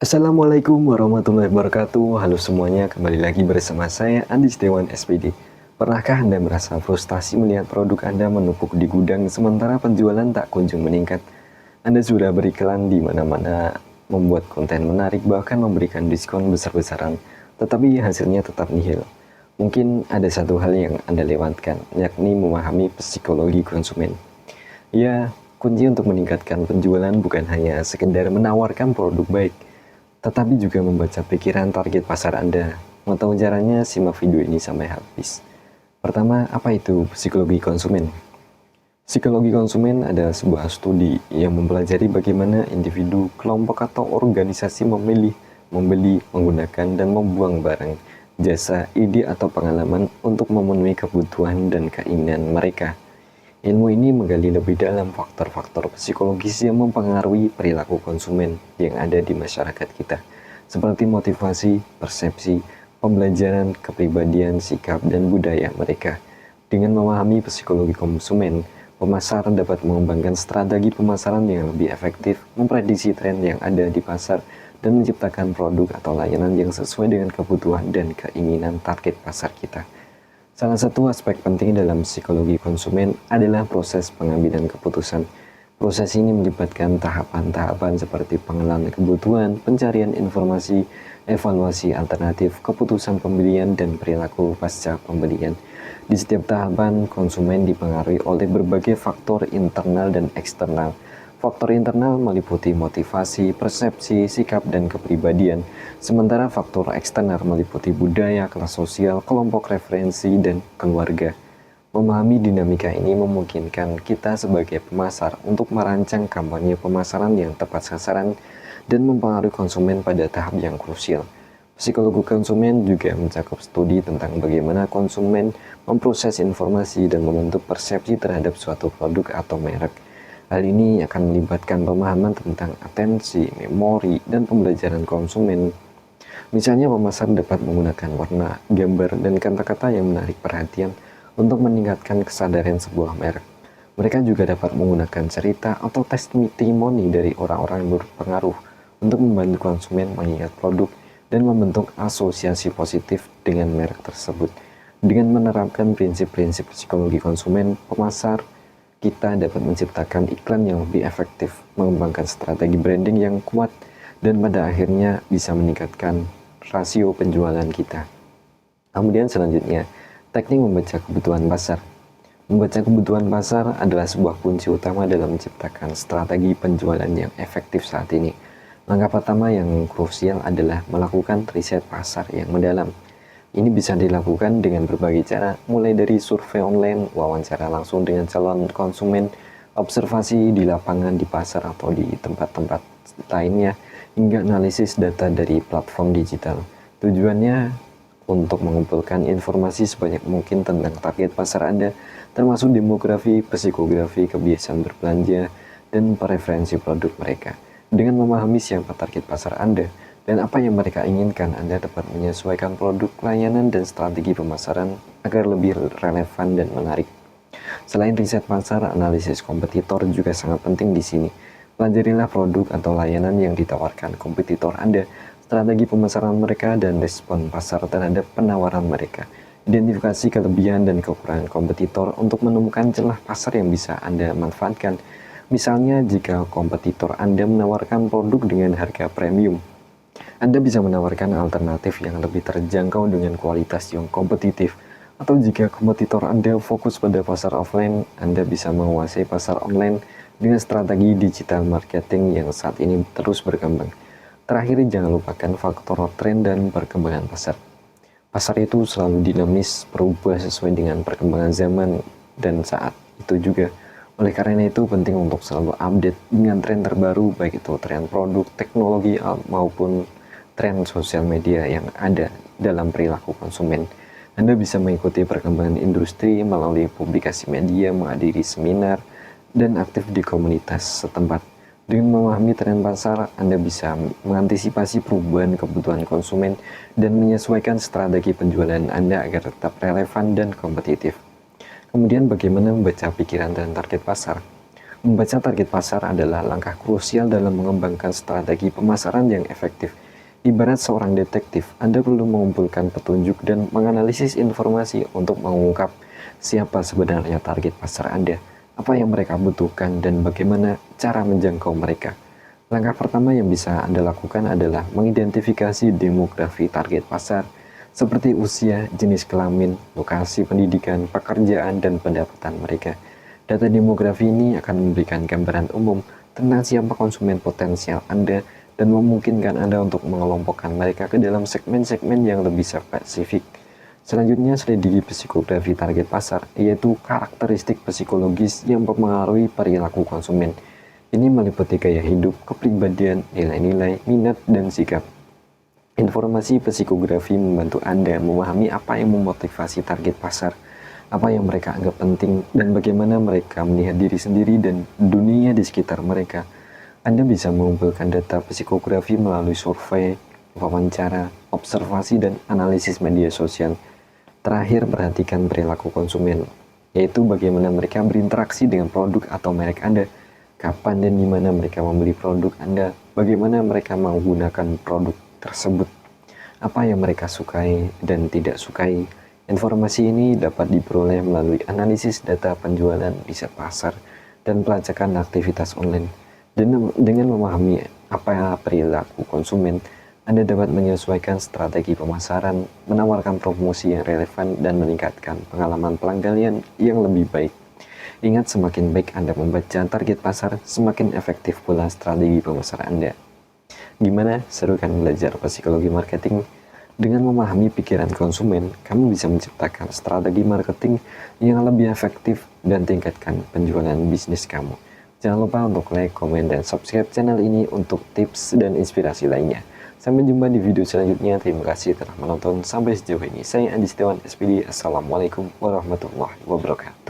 Assalamualaikum warahmatullahi wabarakatuh. Halo semuanya, kembali lagi bersama saya Andi Setiawan SPD. Pernahkah Anda merasa frustasi melihat produk Anda menumpuk di gudang sementara penjualan tak kunjung meningkat? Anda sudah beriklan di mana-mana, membuat konten menarik, bahkan memberikan diskon besar-besaran, tetapi hasilnya tetap nihil. Mungkin ada satu hal yang Anda lewatkan, yakni memahami psikologi konsumen. Ya, kunci untuk meningkatkan penjualan bukan hanya sekedar menawarkan produk baik, tetapi juga membaca pikiran target pasar Anda. Mau tahu caranya? Simak video ini sampai habis. Pertama, apa itu psikologi konsumen? Psikologi konsumen adalah sebuah studi yang mempelajari bagaimana individu, kelompok, atau organisasi memilih, membeli, menggunakan, dan membuang barang, jasa, ide, atau pengalaman untuk memenuhi kebutuhan dan keinginan mereka. Ilmu ini menggali lebih dalam faktor-faktor psikologis yang mempengaruhi perilaku konsumen yang ada di masyarakat kita, seperti motivasi, persepsi, pembelajaran, kepribadian, sikap, dan budaya mereka. Dengan memahami psikologi konsumen, pemasar dapat mengembangkan strategi pemasaran yang lebih efektif, memprediksi tren yang ada di pasar, dan menciptakan produk atau layanan yang sesuai dengan kebutuhan dan keinginan target pasar kita. Salah satu aspek penting dalam psikologi konsumen adalah proses pengambilan keputusan. Proses ini melibatkan tahapan-tahapan seperti pengenalan kebutuhan, pencarian informasi, evaluasi alternatif, keputusan pembelian, dan perilaku pasca pembelian. Di setiap tahapan, konsumen dipengaruhi oleh berbagai faktor internal dan eksternal. Faktor internal meliputi motivasi, persepsi, sikap, dan kepribadian, sementara faktor eksternal meliputi budaya, kelas sosial, kelompok referensi, dan keluarga. Memahami dinamika ini memungkinkan kita sebagai pemasar untuk merancang kampanye pemasaran yang tepat sasaran dan mempengaruhi konsumen pada tahap yang krusial. Psikologi konsumen juga mencakup studi tentang bagaimana konsumen memproses informasi dan membentuk persepsi terhadap suatu produk atau merek. Hal ini akan melibatkan pemahaman tentang atensi, memori, dan pembelajaran konsumen. Misalnya, pemasar dapat menggunakan warna, gambar, dan kata-kata yang menarik perhatian untuk meningkatkan kesadaran sebuah merek. Mereka juga dapat menggunakan cerita atau testimoni dari orang-orang yang berpengaruh untuk membantu konsumen mengingat produk dan membentuk asosiasi positif dengan merek tersebut. Dengan menerapkan prinsip-prinsip psikologi konsumen, pemasar kita dapat menciptakan iklan yang lebih efektif, mengembangkan strategi branding yang kuat, dan pada akhirnya bisa meningkatkan rasio penjualan kita. Kemudian selanjutnya, teknik membaca kebutuhan pasar. Membaca kebutuhan pasar adalah sebuah kunci utama dalam menciptakan strategi penjualan yang efektif saat ini. Langkah pertama yang krusial adalah melakukan riset pasar yang mendalam. Ini bisa dilakukan dengan berbagai cara, mulai dari survei online, wawancara langsung dengan calon konsumen, observasi di lapangan, di pasar, atau di tempat-tempat lainnya, hingga analisis data dari platform digital. Tujuannya untuk mengumpulkan informasi sebanyak mungkin tentang target pasar Anda, termasuk demografi, psikografi, kebiasaan berbelanja, dan preferensi produk mereka. Dengan memahami siapa target pasar Anda, dan apa yang mereka inginkan, Anda dapat menyesuaikan produk, layanan, dan strategi pemasaran agar lebih relevan dan menarik. Selain riset pasar, analisis kompetitor juga sangat penting di sini. Pelajarilah produk atau layanan yang ditawarkan kompetitor Anda, strategi pemasaran mereka, dan respon pasar terhadap penawaran mereka. Identifikasi kelebihan dan kekurangan kompetitor untuk menemukan celah pasar yang bisa Anda manfaatkan. Misalnya, jika kompetitor Anda menawarkan produk dengan harga premium, Anda bisa menawarkan alternatif yang lebih terjangkau dengan kualitas yang kompetitif. Atau jika kompetitor Anda fokus pada pasar offline, Anda bisa menguasai pasar online dengan strategi digital marketing yang saat ini terus berkembang. Terakhir, jangan lupakan faktor tren dan perkembangan pasar. Pasar itu selalu dinamis, berubah sesuai dengan perkembangan zaman dan saat itu juga. Oleh karena itu, penting untuk selalu update dengan tren terbaru, baik itu tren produk, teknologi, maupun tren sosial media yang ada dalam perilaku konsumen. Anda bisa mengikuti perkembangan industri melalui publikasi media, menghadiri seminar, dan aktif di komunitas setempat. Dengan memahami tren pasar, Anda bisa mengantisipasi perubahan kebutuhan konsumen dan menyesuaikan strategi penjualan Anda agar tetap relevan dan kompetitif. Kemudian bagaimana membaca pikiran dan target pasar? Membaca target pasar adalah langkah krusial dalam mengembangkan strategi pemasaran yang efektif. Ibarat seorang detektif, Anda perlu mengumpulkan petunjuk dan menganalisis informasi untuk mengungkap siapa sebenarnya target pasar Anda, apa yang mereka butuhkan, dan bagaimana cara menjangkau mereka. Langkah pertama yang bisa Anda lakukan adalah mengidentifikasi demografi target pasar, seperti usia, jenis kelamin, lokasi pendidikan, pekerjaan, dan pendapatan mereka. Data demografi ini akan memberikan gambaran umum tentang siapa konsumen potensial Anda dan memungkinkan Anda untuk mengelompokkan mereka ke dalam segmen-segmen yang lebih spesifik. Selanjutnya, strategi psikografi target pasar, yaitu karakteristik psikologis yang mempengaruhi perilaku konsumen. Ini meliputi gaya hidup, kepribadian, nilai-nilai, minat, dan sikap. Informasi psikografi membantu Anda memahami apa yang memotivasi target pasar, apa yang mereka anggap penting, dan bagaimana mereka melihat diri sendiri dan dunia di sekitar mereka. Anda bisa mengumpulkan data psikografi melalui survei, wawancara, observasi, dan analisis media sosial. Terakhir, perhatikan perilaku konsumen, yaitu bagaimana mereka berinteraksi dengan produk atau merek Anda, kapan dan di mana mereka membeli produk Anda, bagaimana mereka menggunakan produk tersebut, apa yang mereka sukai dan tidak sukai. Informasi ini dapat diperoleh melalui analisis data penjualan, riset pasar, dan pelacakan aktivitas online. Dan dengan memahami apa perilaku konsumen, Anda dapat menyesuaikan strategi pemasaran, menawarkan promosi yang relevan, dan meningkatkan pengalaman pelanggan yang lebih baik. Ingat, semakin baik Anda membaca target pasar, semakin efektif pula strategi pemasaran Anda. Gimana? Seru kan belajar psikologi marketing? Dengan memahami pikiran konsumen, kamu bisa menciptakan strategi marketing yang lebih efektif dan tingkatkan penjualan bisnis kamu. Jangan lupa untuk like, komen, dan subscribe channel ini untuk tips dan inspirasi lainnya. Sampai jumpa di video selanjutnya. Terima kasih telah menonton sampai sejauh ini. Saya Andi Setiawan SPD. Assalamualaikum warahmatullahi wabarakatuh.